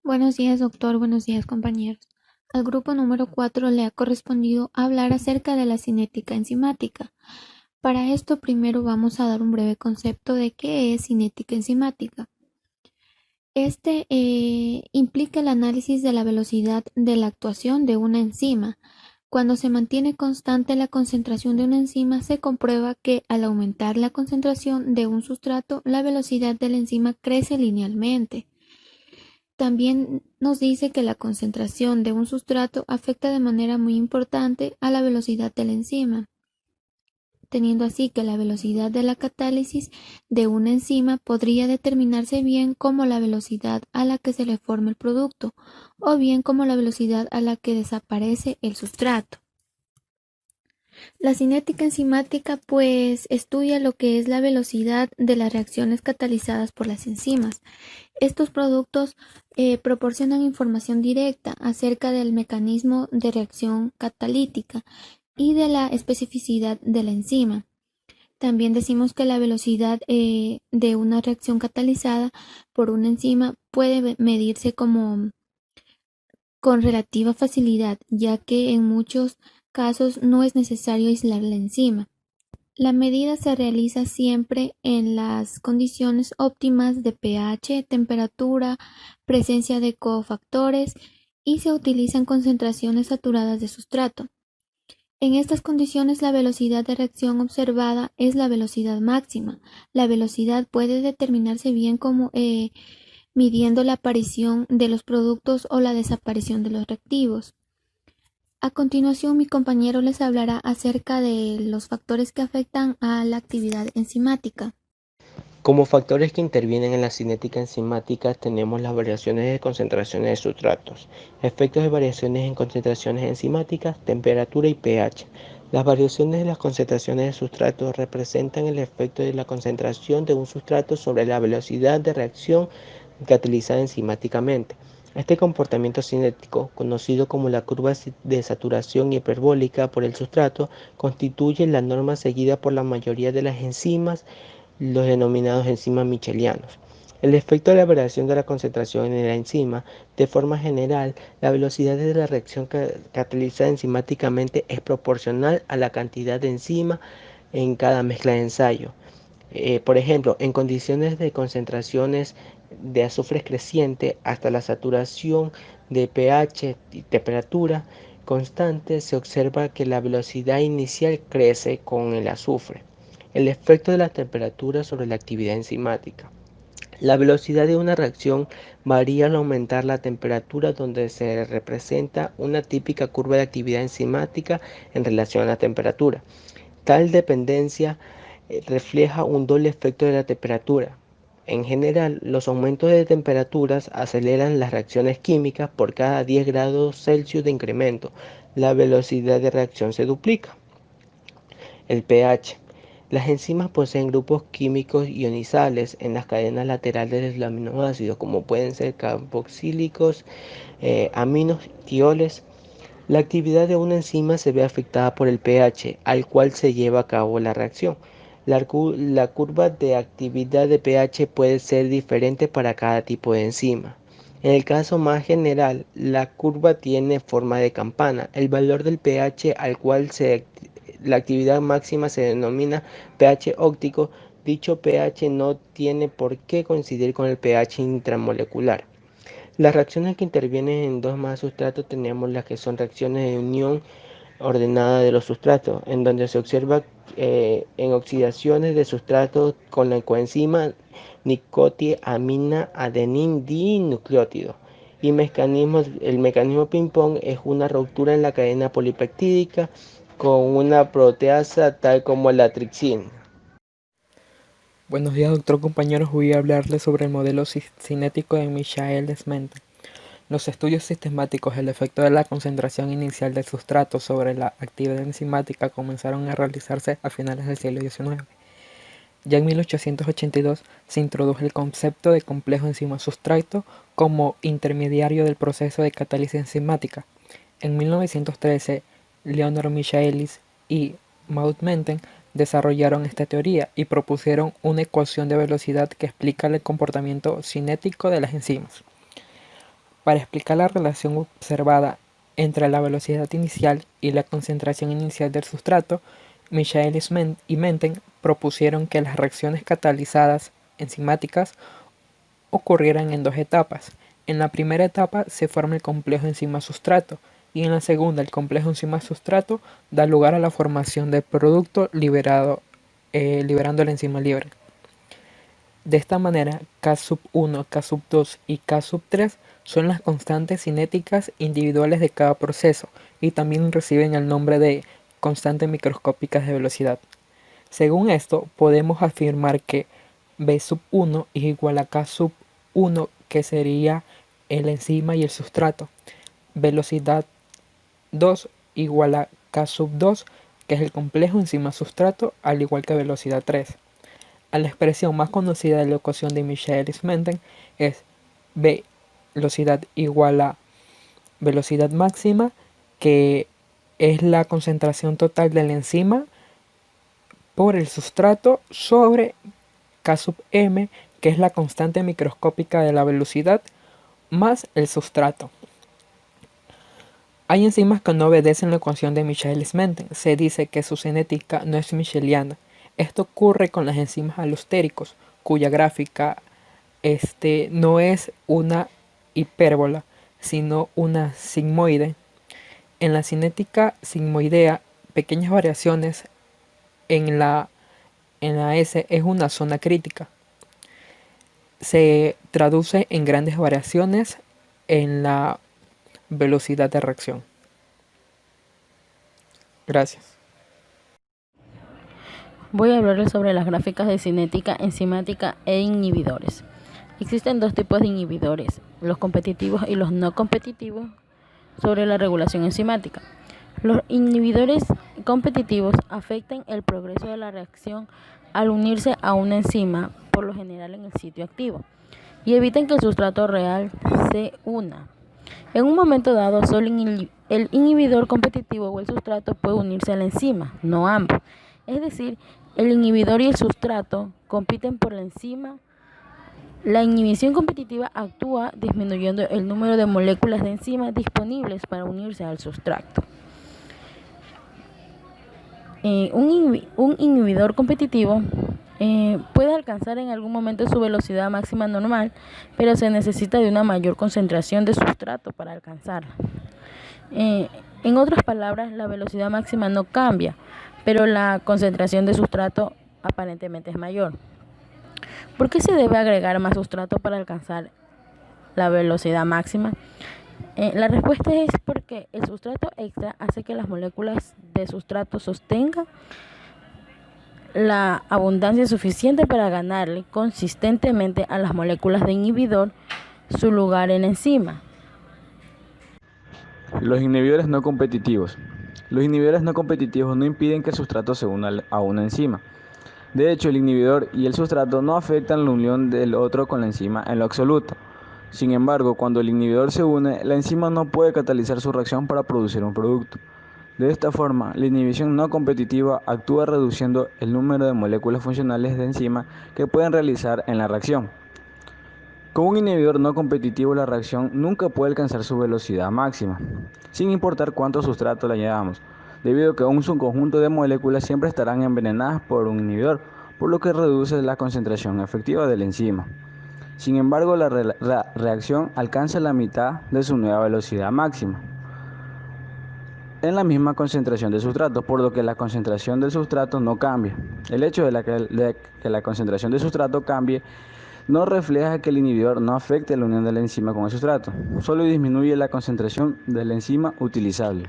Buenos días, doctor. Buenos días, compañeros. Al grupo número 4 le ha correspondido hablar acerca de la cinética enzimática. Para esto, primero vamos a dar un breve concepto de qué es cinética enzimática. Este implica el análisis de la velocidad de la actuación de una enzima. Cuando se mantiene constante la concentración de una enzima, se comprueba que al aumentar la concentración de un sustrato, la velocidad de la enzima crece linealmente. También nos dice que la concentración de un sustrato afecta de manera muy importante a la velocidad de la enzima, teniendo así que la velocidad de la catálisis de una enzima podría determinarse bien como la velocidad a la que se le forma el producto o bien como la velocidad a la que desaparece el sustrato. La cinética enzimática pues estudia lo que es la velocidad de las reacciones catalizadas por las enzimas. Estos productos proporcionan información directa acerca del mecanismo de reacción catalítica y de la especificidad de la enzima. También decimos que la velocidad de una reacción catalizada por una enzima puede medirse con relativa facilidad, ya que en muchos casos no es necesario aislar la enzima. La medida se realiza siempre en las condiciones óptimas de pH, temperatura, presencia de cofactores y se utilizan concentraciones saturadas de sustrato. En estas condiciones la velocidad de reacción observada es la velocidad máxima. La velocidad puede determinarse bien como midiendo la aparición de los productos o la desaparición de los reactivos. A continuación, mi compañero les hablará acerca de los factores que afectan a la actividad enzimática. Como factores que intervienen en la cinética enzimática tenemos las variaciones de concentraciones de sustratos, efectos de variaciones en concentraciones enzimáticas, temperatura y pH. Las variaciones de las concentraciones de sustratos representan el efecto de la concentración de un sustrato sobre la velocidad de reacción catalizada enzimáticamente. Este comportamiento cinético, conocido como la curva de saturación hiperbólica por el sustrato, constituye la norma seguida por la mayoría de las enzimas, los denominados enzimas michelianos. El efecto de la variación de la concentración en la enzima, de forma general, la velocidad de la reacción catalizada enzimáticamente es proporcional a la cantidad de enzima en cada mezcla de ensayo. Por ejemplo, en condiciones de concentraciones de azufre creciente hasta la saturación de pH y temperatura constante, se observa que la velocidad inicial crece con el azufre. El efecto de la temperatura sobre la actividad enzimática. La velocidad de una reacción varía al aumentar la temperatura, donde se representa una típica curva de actividad enzimática en relación a la temperatura. Tal dependencia refleja un doble efecto de la temperatura. En general, los aumentos de temperaturas aceleran las reacciones químicas. Por cada 10 grados Celsius de incremento, la velocidad de reacción se duplica. El pH. Las enzimas poseen grupos químicos ionizales en las cadenas laterales de los aminoácidos, como pueden ser carboxílicos, aminos, tioles. La actividad de una enzima se ve afectada por el pH al cual se lleva a cabo la reacción. La curva de actividad de pH puede ser diferente para cada tipo de enzima. En el caso más general, la curva tiene forma de campana. El valor del pH al cual la actividad máxima se denomina pH óptico. Dicho pH no tiene por qué coincidir con el pH intramolecular. Las reacciones que intervienen en dos más sustratos tenemos las que son reacciones de unión ordenada de los sustratos, en donde se observa en oxidaciones de sustratos con la coenzima nicotiamina adenin dinucleótido. Y el mecanismo ping-pong es una ruptura en la cadena polipeptídica con una proteasa tal como la tripsina. Buenos días, doctor compañeros. Voy a hablarles sobre el modelo cinético de Michaelis-Menten. Los estudios sistemáticos del efecto de la concentración inicial del sustrato sobre la actividad enzimática comenzaron a realizarse a finales del siglo XIX. Ya en 1882 se introdujo el concepto de complejo enzima-sustrato como intermediario del proceso de catálisis enzimática. En 1913, Leonard Michaelis y Maud Menten desarrollaron esta teoría y propusieron una ecuación de velocidad que explica el comportamiento cinético de las enzimas. Para explicar la relación observada entre la velocidad inicial y la concentración inicial del sustrato, Michaelis y Menten propusieron que las reacciones catalizadas enzimáticas ocurrieran en dos etapas. En la primera etapa se forma el complejo enzima-sustrato y en la segunda el complejo enzima-sustrato da lugar a la formación del producto liberando la enzima libre. De esta manera, K1, K2 y K3 son las constantes cinéticas individuales de cada proceso y también reciben el nombre de constantes microscópicas de velocidad. Según esto, podemos afirmar que B1 es igual a K1, que sería el enzima y el sustrato. Velocidad 2 igual a K2, que es el complejo enzima-sustrato, al igual que velocidad 3. A la expresión más conocida de la ecuación de Michaelis-Menten es velocidad igual a velocidad máxima, que es la concentración total de la enzima por el sustrato sobre K(m), que es la constante microscópica de la velocidad, más el sustrato. Hay enzimas que no obedecen la ecuación de Michaelis-Menten. Se dice que su cinética no es micheliana. Esto ocurre con las enzimas alostéricos, cuya gráfica no es una hipérbola, sino una sigmoide. En la cinética sigmoidea, pequeñas variaciones en la S es una zona crítica. Se traduce en grandes variaciones en la velocidad de reacción. Gracias. Voy a hablarles sobre las gráficas de cinética, enzimática e inhibidores. Existen dos tipos de inhibidores, los competitivos y los no competitivos, sobre la regulación enzimática. Los inhibidores competitivos afectan el progreso de la reacción al unirse a una enzima, por lo general en el sitio activo, y evitan que el sustrato real se una. En un momento dado, solo el inhibidor competitivo o el sustrato puede unirse a la enzima, no ambos. Es decir, el inhibidor y el sustrato compiten por la enzima. La inhibición competitiva actúa disminuyendo el número de moléculas de enzima disponibles para unirse al sustrato. Un inhibidor competitivo puede alcanzar en algún momento su velocidad máxima normal, pero se necesita de una mayor concentración de sustrato para alcanzarla. En otras palabras, la velocidad máxima no cambia, pero la concentración de sustrato aparentemente es mayor. ¿Por qué se debe agregar más sustrato para alcanzar la velocidad máxima? La respuesta es porque el sustrato extra hace que las moléculas de sustrato sostengan la abundancia suficiente para ganarle consistentemente a las moléculas de inhibidor su lugar en la enzima. Los inhibidores no competitivos. Los inhibidores no competitivos no impiden que el sustrato se una a una enzima. De hecho, el inhibidor y el sustrato no afectan la unión del otro con la enzima en lo absoluto. Sin embargo, cuando el inhibidor se une, la enzima no puede catalizar su reacción para producir un producto. De esta forma, la inhibición no competitiva actúa reduciendo el número de moléculas funcionales de enzima que pueden realizar en la reacción. Con un inhibidor no competitivo, la reacción nunca puede alcanzar su velocidad máxima, sin importar cuánto sustrato le añadamos, debido a que un subconjunto de moléculas siempre estarán envenenadas por un inhibidor, por lo que reduce la concentración efectiva de la enzima. Sin embargo, la reacción alcanza la mitad de su nueva velocidad máxima en la misma concentración de sustrato, por lo que la concentración del sustrato no cambia. El hecho de que la concentración de sustrato cambie no refleja que el inhibidor no afecte la unión de la enzima con el sustrato, solo disminuye la concentración de la enzima utilizable.